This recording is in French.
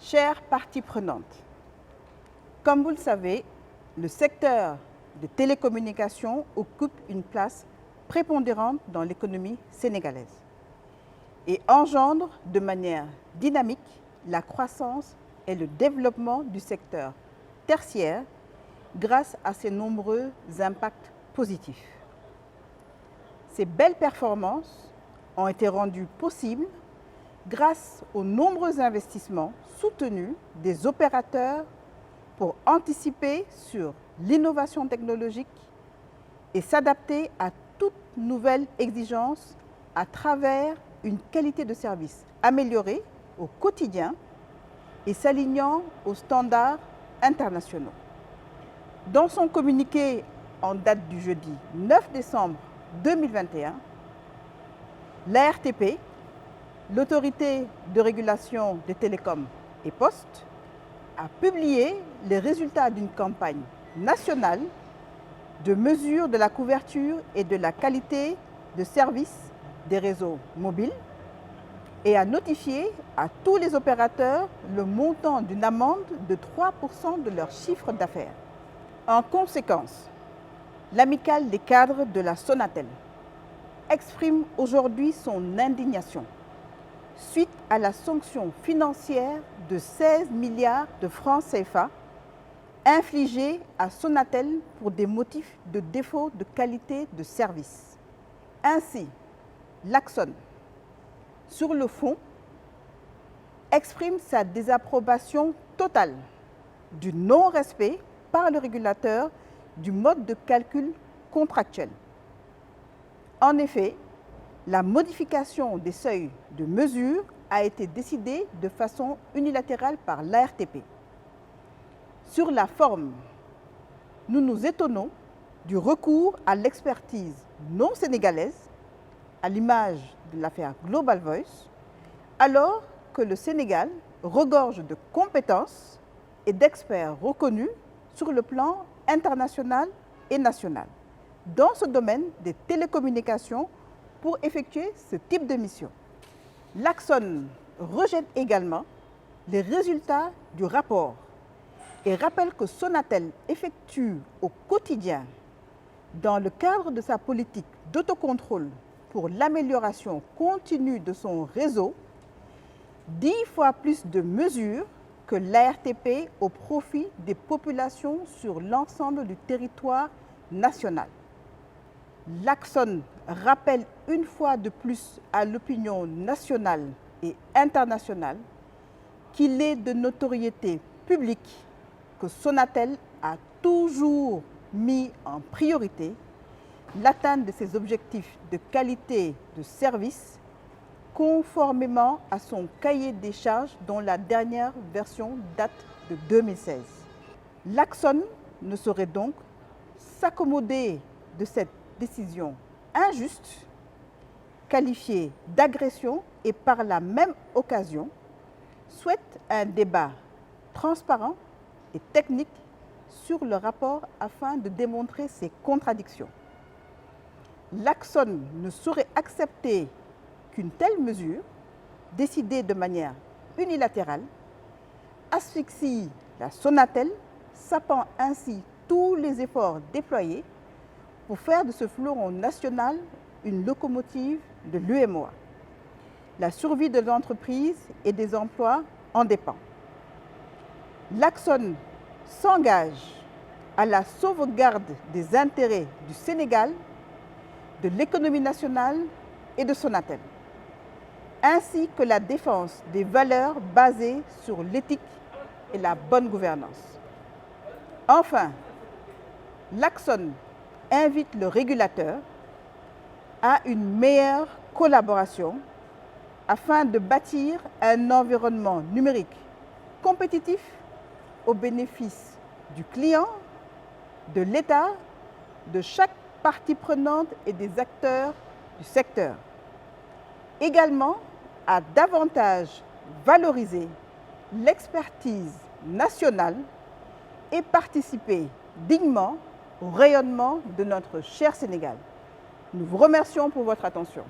Chères parties prenantes, comme vous le savez, le secteur des télécommunications occupe une place prépondérante dans l'économie sénégalaise et engendre de manière dynamique la croissance et le développement du secteur tertiaire grâce à ses nombreux impacts positifs. Ces belles performances ont été rendues possibles grâce aux nombreux investissements soutenus des opérateurs pour anticiper sur l'innovation technologique et s'adapter à toute nouvelle exigence à travers une qualité de service améliorée au quotidien et s'alignant aux standards internationaux. Dans son communiqué en date du jeudi 9 décembre 2021, l'ARTP, l'Autorité de régulation des télécoms et postes, a publié les résultats d'une campagne nationale de mesure de la couverture et de la qualité de service des réseaux mobiles et a notifié à tous les opérateurs le montant d'une amende de 3% de leur chiffre d'affaires. En conséquence, l'Amicale des cadres de la Sonatel exprime aujourd'hui son indignation suite à la sanction financière de 16 milliards de francs CFA infligée à Sonatel pour des motifs de défaut de qualité de service. Ainsi, l'Axone, sur le fond, exprime sa désapprobation totale du non-respect par le régulateur du mode de calcul contractuel. En effet, la modification des seuils de mesure a été décidée de façon unilatérale par l'ARTP. Sur la forme, nous nous étonnons du recours à l'expertise non sénégalaise, à l'image de l'affaire Global Voice, alors que le Sénégal regorge de compétences et d'experts reconnus sur le plan international et national dans ce domaine des télécommunications pour effectuer ce type de mission. L'Axone rejette également les résultats du rapport et rappelle que Sonatel effectue au quotidien, dans le cadre de sa politique d'autocontrôle pour l'amélioration continue de son réseau, 10 fois plus de mesures que l'ARTP au profit des populations sur l'ensemble du territoire national. L'Axone rappelle une fois de plus à l'opinion nationale et internationale qu'il est de notoriété publique que Sonatel a toujours mis en priorité l'atteinte de ses objectifs de qualité de service conformément à son cahier des charges dont la dernière version date de 2016. L'Axone ne saurait donc s'accommoder de cette décision injuste, qualifiée d'agression et par la même occasion souhaite un débat transparent et technique sur le rapport afin de démontrer ses contradictions. L'Axone ne saurait accepter qu'une telle mesure, décidée de manière unilatérale, asphyxie la Sonatel, sapant ainsi tous les efforts déployés pour faire de ce fleuron national une locomotive de l'UEMOA. La survie de l'entreprise et des emplois en dépend. L'Axone s'engage à la sauvegarde des intérêts du Sénégal, de l'économie nationale et de Sonatel, ainsi que la défense des valeurs basées sur l'éthique et la bonne gouvernance. Enfin, l'Axone invite le régulateur à une meilleure collaboration afin de bâtir un environnement numérique compétitif au bénéfice du client, de l'État, de chaque partie prenante et des acteurs du secteur. Également, à davantage valoriser l'expertise nationale et participer dignement au rayonnement de notre cher Sénégal. Nous vous remercions pour votre attention.